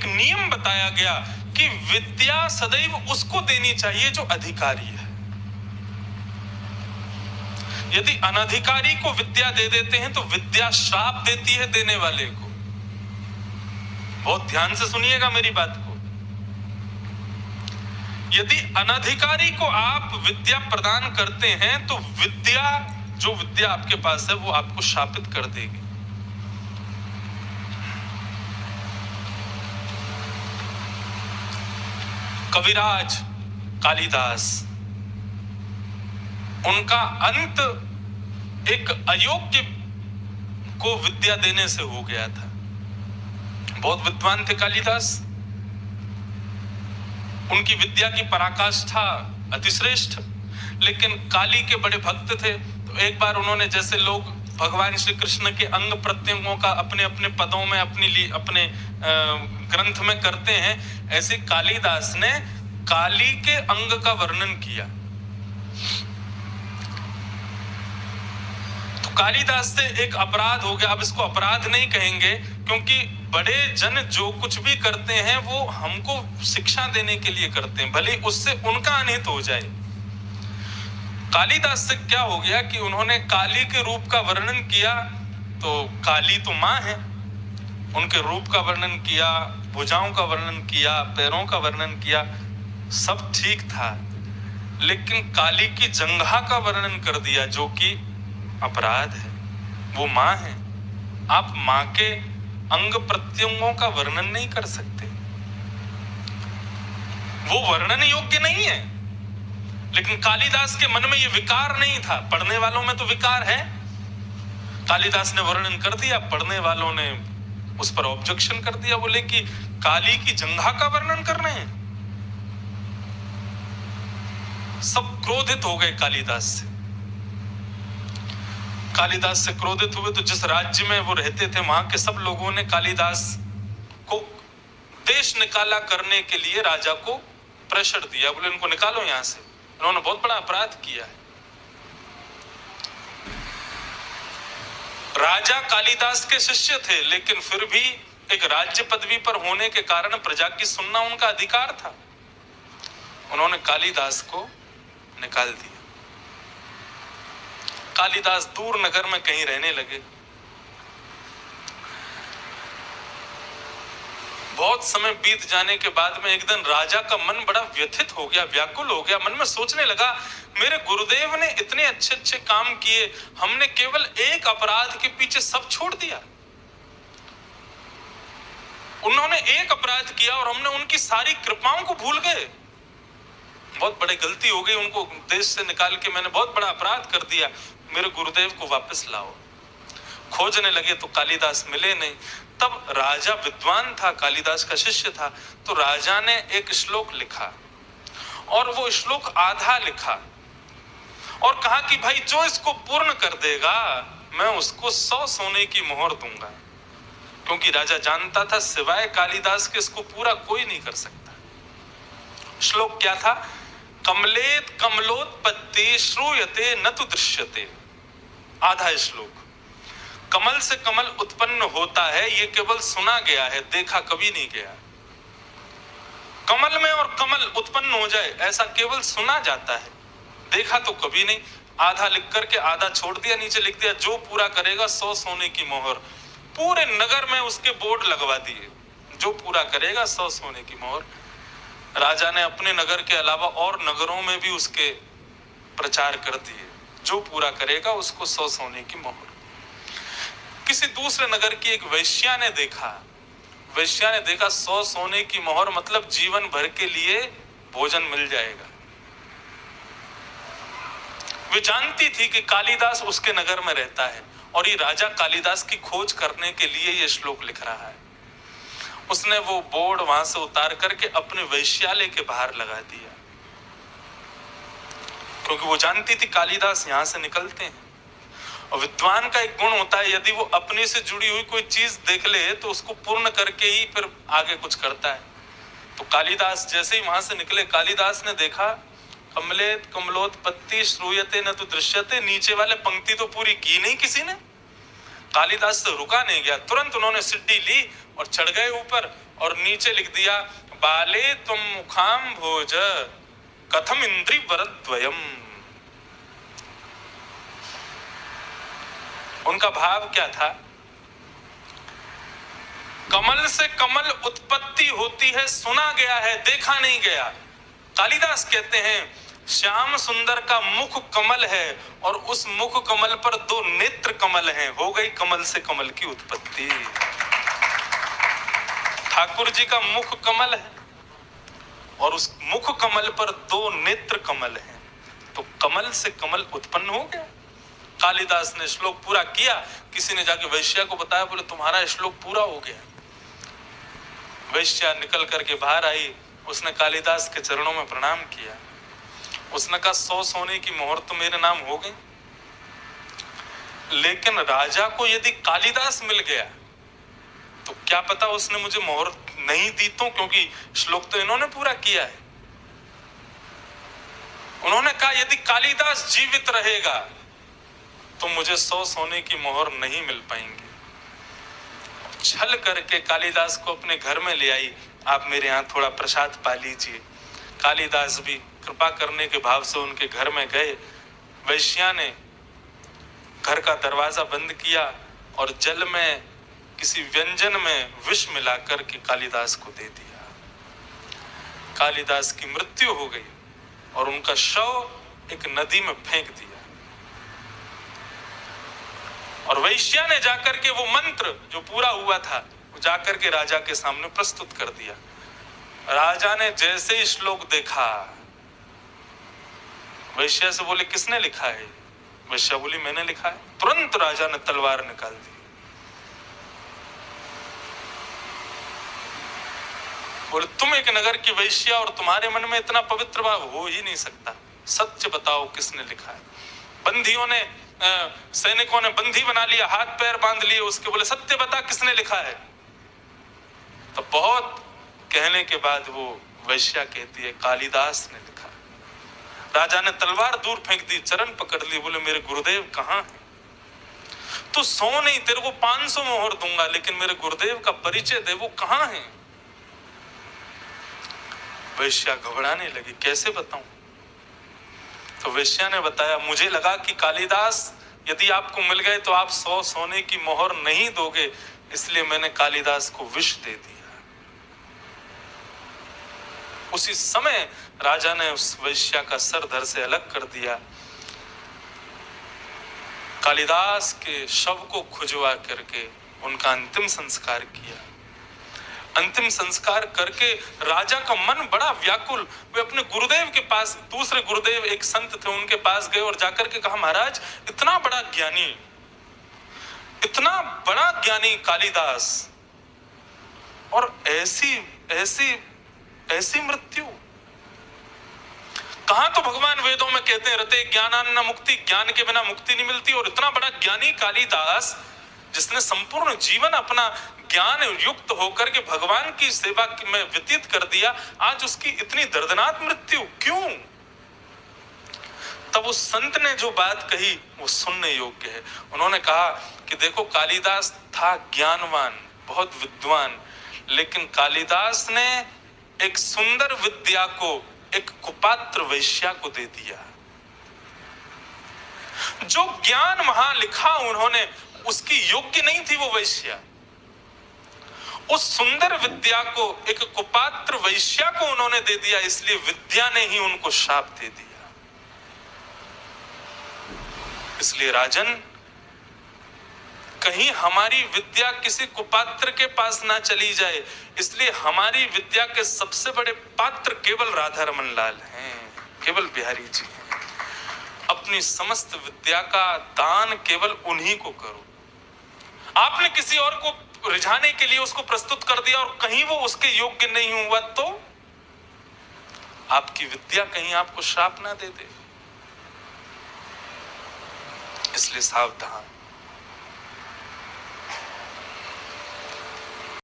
एक नियम बताया गया कि विद्या सदैव उसको देनी चाहिए जो अधिकारी है। यदि अनधिकारी को विद्या दे देते हैं तो विद्या श्राप देती है देने वाले को। बहुत ध्यान से सुनिएगा मेरी बात को। यदि अनधिकारी को आप विद्या प्रदान करते हैं तो विद्या, जो विद्या आपके पास है, वो आपको शापित कर देगी। कविराज कालिदास, उनका अंत एक अयोग्य को विद्या देने से हो गया था। बहुत विद्वान थे कालिदास, उनकी विद्या की पराकाष्ठा अतिश्रेष्ठ, लेकिन काली के बड़े भक्त थे। तो एक बार उन्होंने, जैसे लोग भगवान श्री कृष्ण के अंग प्रत्यंगों का अपने अपने पदों में अपने ग्रंथ में करते हैं, ऐसे कालिदास ने काली के अंग का वर्णन किया। तो कालिदास से एक अपराध हो गया। अब इसको अपराध नहीं कहेंगे, क्योंकि बड़े जन जो कुछ भी करते हैं वो हमको शिक्षा देने के लिए करते हैं, भले उससे उनका अनित हो जाए। कालिदास से क्या हो गया कि उन्होंने काली के रूप का वर्णन किया, तो काली तो मां है, उनके रूप का वर्णन किया, भुजाओं का वर्णन किया, पैरों का वर्णन किया, सब ठीक था, लेकिन काली की जंघा का वर्णन कर दिया, जो कि अपराध है। वो मां है, आप मां के अंग प्रत्यंगों का वर्णन नहीं कर सकते, वो वर्णन योग्य नहीं है। लेकिन कालिदास के मन में ये विकार नहीं था, पढ़ने वालों में तो विकार है। कालिदास ने वर्णन कर दिया, पढ़ने वालों ने उस पर ऑब्जेक्शन कर दिया, बोले कि काली की जंघा का वर्णन कर रहे हैं। सब क्रोधित हो गए कालिदास से। कालिदास से क्रोधित हुए तो जिस राज्य में वो रहते थे वहां के सब लोगों ने कालिदास को देश निकाला करने के लिए राजा को प्रेशर दिया, बोले इनको निकालो यहां से, उन्होंने बहुत बड़ा अपराध किया है। राजा कालिदास के शिष्य थे, लेकिन फिर भी एक राज्य पदवी पर होने के कारण प्रजा की सुनना उनका अधिकार था। उन्होंने कालिदास को निकाल दिया। कालिदास दूर नगर में कहीं रहने लगे। बहुत समय बीत जाने के बाद में एक दिन राजा का मन बड़ा व्यथित हो गया, व्याकुल हो गया। मन में सोचने लगा, मेरे गुरुदेव ने इतने अच्छे अच्छे काम किए, हमने केवल एक अपराध के पीछे सब छोड़ दिया। उन्होंने एक अपराध किया और हमने उनकी सारी कृपाओं को भूल गए। बहुत बड़ी गलती हो गई, उनको देश से निकाल के मैंने बहुत बड़ा अपराध कर दिया, मेरे गुरुदेव को वापस लाओ। खोजने लगे तो कालिदास मिले नहीं। तब राजा विद्वान था, कालिदास का शिष्य था, तो राजा ने एक श्लोक लिखा और वो श्लोक आधा लिखा और कहा कि भाई जो इसको पूर्ण कर देगा मैं उसको 100 सोने की मोहर दूंगा। क्योंकि राजा जानता था सिवाय कालिदास के इसको पूरा कोई नहीं कर सकता। श्लोक क्या था? कमलेत कमलोत्पत्ति श्रूयते न तु दृश्यते। आधा श्लोक, कमल से कमल उत्पन्न होता है, ये केवल सुना गया है, देखा कभी नहीं गया। कमल में और कमल उत्पन्न हो जाए ऐसा केवल सुना जाता है, देखा तो कभी नहीं। आधा लिख करके आधा छोड़ दिया, नीचे लिख दिया जो पूरा करेगा 100 सोने की मोहर। पूरे नगर में उसके बोर्ड लगवा दिए, जो पूरा करेगा 100 सोने की मोहर। राजा ने अपने नगर के अलावा और नगरों में भी उसके प्रचार कर दिए, जो पूरा करेगा उसको 100 सोने की मोहर। किसी दूसरे नगर की एक वैश्या ने देखा, 100 सोने की मोहर मतलब जीवन भर के लिए भोजन मिल जाएगा। वे जानती थी कि कालिदास उसके नगर में रहता है और ये राजा कालिदास की खोज करने के लिए ये श्लोक लिख रहा है। उसने वो बोर्ड वहां से उतार करके अपने वैश्यालय के बाहर लगा दिया, क्योंकि वो जानती थी कालिदास यहां से निकलते हैं। और विद्वान का एक गुण होता है, यदि वो अपने से जुड़ी हुई कोई चीज देख ले तो उसको पूर्ण करके ही फिर आगे कुछ करता है। तो कालिदास जैसे ही वहां से निकले, कालिदास ने देखा कमलेत कमलोत्पत्ति श्रूयते न तु दृश्यते। नीचे वाले पंक्ति तो पूरी की नहीं किसी ने। कालिदास से रुका नहीं गया, तुरंत उन्होंने सिड्डी ली और चढ़ गए ऊपर और नीचे लिख दिया बाले तुम मुखाम भोज कथम इंद्री वरद्वयम। उनका भाव क्या था? कमल से कमल उत्पत्ति होती है, सुना गया है, देखा नहीं गया। कालिदास कहते हैं श्याम सुंदर का मुख कमल है और उस मुख कमल पर दो नेत्र कमल हैं, हो गई कमल से कमल की उत्पत्ति। ठाकुर जी का मुख कमल है और उस मुख कमल पर दो नेत्र कमल हैं, तो कमल से कमल उत्पन्न हो गया। कालिदास ने श्लोक पूरा किया, किसी ने जाके वैश्या को बताया, बोले तुम्हारा श्लोक पूरा हो गया। वैश्या निकल करके बाहर आई, उसने कालिदास के चरणों में प्रणाम किया। उसने कहा 100 सोने की मोहर तो मेरे नाम हो गई, लेकिन राजा को यदि कालिदास मिल गया तो क्या पता उसने मुझे मोहर नहीं दी, तो क्योंकि श्लोक तो इन्होंने पूरा किया है। उन्होंने कहा यदि कालिदास जीवित रहेगा तो मुझे 100 सोने की मोहर नहीं मिल पाएंगे। छल करके कालिदास को अपने घर में ले आई, आप मेरे यहाँ थोड़ा प्रसाद पा लीजिए। कालिदास भी कृपा करने के भाव से उनके घर में गए। वैश्या ने घर का दरवाजा बंद किया और जल में किसी व्यंजन में विष मिलाकर के कालिदास को दे दिया। कालिदास की मृत्यु हो गई और उनका शव एक नदी में फेंक दिया। और वैश्या ने जाकर के वो मंत्र जो पूरा हुआ था वो जाकर के राजा के सामने प्रस्तुत कर दिया। राजा ने जैसे ही श्लोक देखा, वैश्या से बोले किसने लिखा है? वैश्या बोली मैंने लिखा है। तुरंत राजा ने तलवार निकाल दी। बोले तुम एक नगर की वैश्या और तुम्हारे मन में इतना पवित्र भाव हो ही नहीं सकता, सच बताओ किसने लिखा है? बंदियों ने सैनिकों ने बंदी बना लिया, हाथ पैर बांध लिए उसके, बोले सत्य बता किसने लिखा है? तो बहुत कहने के बाद वो वैश्या कहती है कालिदास ने लिखा। राजा ने तलवार दूर फेंक दी, चरण पकड़ ली, बोले मेरे गुरुदेव कहाँ हैं? तू सो नहीं, तेरे को 500 मोहर दूंगा, लेकिन मेरे गुरुदेव का परिचय दे, वो कहाँ हैं? वैश्या घबराने लगी, कैसे बताऊं? तो वैश्या ने बताया मुझे लगा कि कालिदास यदि आपको मिल गए तो आप 100 सोने की मोहर नहीं दोगे, इसलिए मैंने कालिदास को विष दे दिया। उसी समय राजा ने उस वैश्या का सर धड़ से अलग कर दिया। कालिदास के शव को खुजवा करके उनका अंतिम संस्कार किया। अंतिम संस्कार करके राजा का मन बड़ा व्याकुल, वे अपने गुरुदेव के पास, दूसरे गुरुदेव एक संत थे उनके पास गए और जाकर के कहा महाराज इतना बड़ा ज्ञानी, इतना बड़ा ज्ञानी कालिदास और ऐसी ऐसी ऐसी मृत्यु। कहां तो भगवान वेदों में कहते हैं रते ज्ञानान्न मुक्ति, ज्ञान के बिना मुक्ति नहीं मिलती, और इतना बड़ा ज्ञानी कालिदास जिसने संपूर्ण जीवन अपना ज्ञान युक्त होकर के भगवान की सेवा में व्यतीत कर दिया, आज उसकी इतनी दर्दनाक मृत्यु क्यों? तब उस संत ने जो बात कही वो सुनने योग्य है। उन्होंने कहा कि देखो कालिदास था ज्ञानवान, बहुत विद्वान, लेकिन कालिदास ने एक सुंदर विद्या को एक कुपात्र वैश्या को दे दिया। जो ज्ञान वहां लिखा उन्होंने, उसकी योग्य नहीं थी वो वैश्या। उस सुंदर विद्या को एक कुपात्र वैश्या को उन्होंने दे दिया, इसलिए विद्या ने ही उनको शाप दे दिया। इसलिए राजन, कहीं हमारी विद्या किसी कुपात्र के पास ना चली जाए, इसलिए हमारी विद्या के सबसे बड़े पात्र केवल राधा रमन लाल हैं, केवल बिहारी जी हैं। अपनी समस्त विद्या का दान केवल उन्हीं को करो। आपने किसी और को रिझाने के लिए उसको प्रस्तुत कर दिया और कहीं वो उसके योग्य नहीं हुआ तो आपकी विद्या कहीं आपको श्राप ना दे दे। इसलिए सावधान।